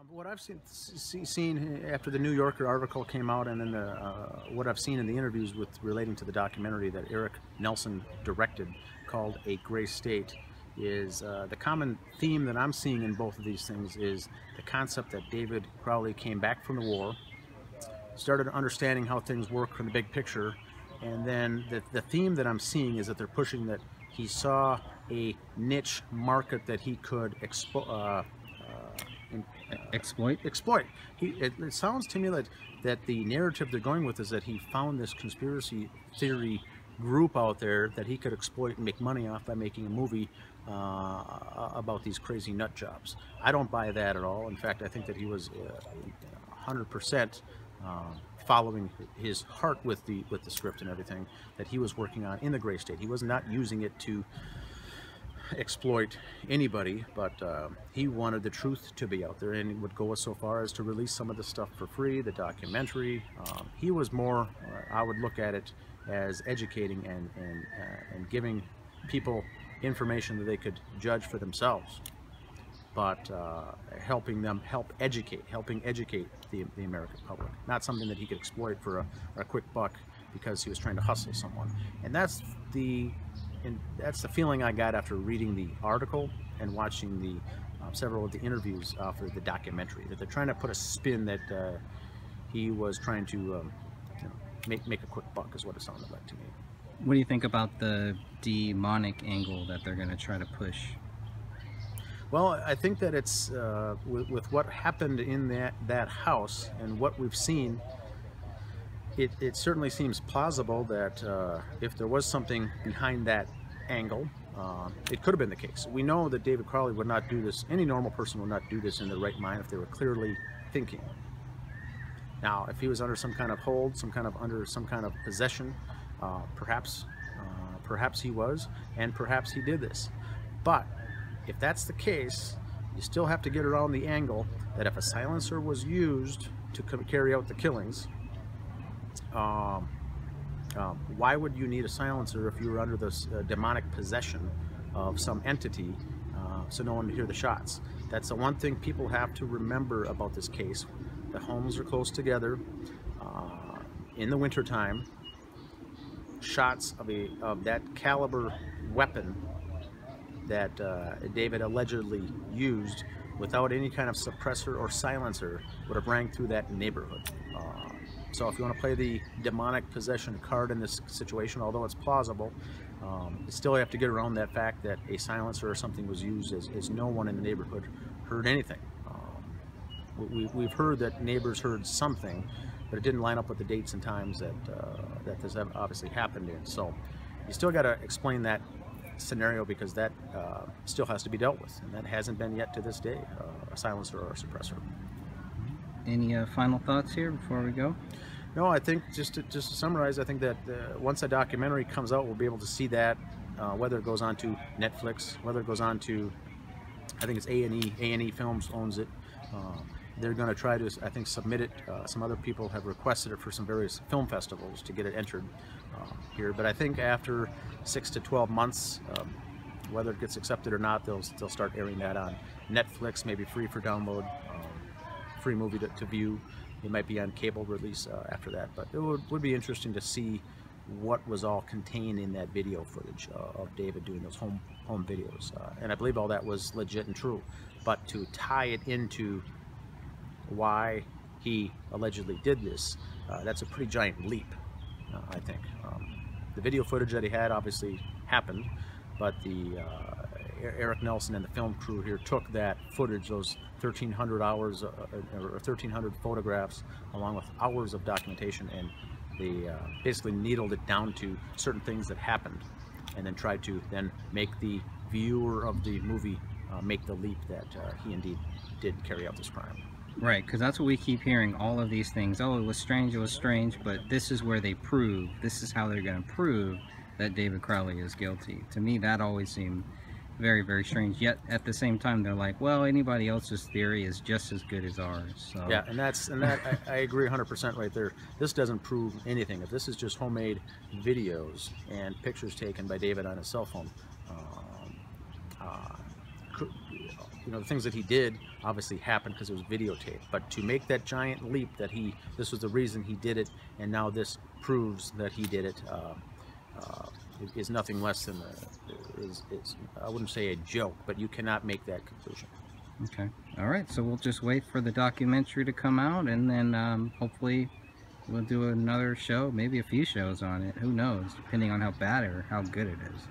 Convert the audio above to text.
What I've seen after the New Yorker article came out, and then what I've seen in the interviews relating to the documentary that Eric Nelson directed, called A Gray State, is the common theme that I'm seeing in both of these things is the concept that David Crowley came back from the war, started understanding how things work from the big picture, and then the theme that I'm seeing is that they're pushing that he saw a niche market that he could exploit. It sounds to me that the narrative they're going with is that he found this conspiracy theory group out there that he could exploit and make money off by making a movie about these crazy nut jobs. I don't buy that at all. In fact, I think that he was 100% following his heart with the script and everything that he was working on in the Gray State. He was not using it to exploit anybody, but he wanted the truth to be out there, and he would go so far as to release some of the stuff for free, the documentary. He was more, I would look at it as educating and giving people information that they could judge for themselves, but helping educate the American public, not something that he could exploit for a quick buck because he was trying to hustle someone. And that's the feeling I got after reading the article and watching the several of the interviews for the documentary, that they're trying to put a spin that he was trying to make a quick buck, is what it sounded like to me. What do you think about the demonic angle that they're going to try to push? Well, I think that it's with what happened in that house and what we've seen, it certainly seems plausible that if there was something behind that angle, it could have been the case. We know that David Crowley would not do this, any normal person would not do this in their right mind if they were clearly thinking. Now, if he was under some kind of hold, under some kind of possession, perhaps he was, and perhaps he did this. But if that's the case, you still have to get around the angle that if a silencer was used to carry out the killings, why would you need a silencer if you were under this demonic possession of some entity so no one would hear the shots? That's the one thing people have to remember about this case. The homes are close together. In the wintertime, shots of that caliber weapon that David allegedly used without any kind of suppressor or silencer would have rang through that neighborhood. So if you want to play the demonic possession card in this situation, although it's plausible, you still have to get around that fact that a silencer or something was used, as no one in the neighborhood heard anything. We've heard that neighbors heard something, but it didn't line up with the dates and times that this obviously happened in. So you still got to explain that scenario, because that still has to be dealt with, and that hasn't been yet to this day, a silencer or a suppressor. Any final thoughts here before we go? No, I think just to summarize, I think that once a documentary comes out, we'll be able to see that, whether it goes on to Netflix, whether it goes on to, I think it's A&E Films owns it. They're going to try to, I think, submit it. Some other people have requested it for some various film festivals to get it entered here. But I think after 6 to 12 months, whether it gets accepted or not, they'll start airing that on Netflix, maybe free for download, free movie to view. It might be on cable release after that. But it would be interesting to see what was all contained in that video footage of David doing those home videos. And I believe all that was legit and true. But to tie it into why he allegedly did this, that's a pretty giant leap, I think. The video footage that he had obviously happened, but the Eric Nelson and the film crew here took that footage, those 1,300 hours or 1,300 photographs, along with hours of documentation, and they basically needled it down to certain things that happened, and then tried to then make the viewer of the movie make the leap that he indeed did carry out this crime. Right, because that's what we keep hearing, all of these things. Oh, it was strange, but this is where they prove, this is how they're going to prove that David Crowley is guilty. To me, that always seemed very, very strange. Yet, at the same time, they're like, well, anybody else's theory is just as good as ours. So. Yeah, and I agree 100% right there. This doesn't prove anything. If this is just homemade videos and pictures taken by David on his cell phone, you know, the things that he did obviously happened because it was videotaped. But to make that giant leap that this was the reason he did it, and now this proves that he did it, is nothing less than I wouldn't say a joke, but you cannot make that conclusion. Okay. All right. So we'll just wait for the documentary to come out, and then hopefully we'll do another show, maybe a few shows on it. Who knows, depending on how bad or how good it is.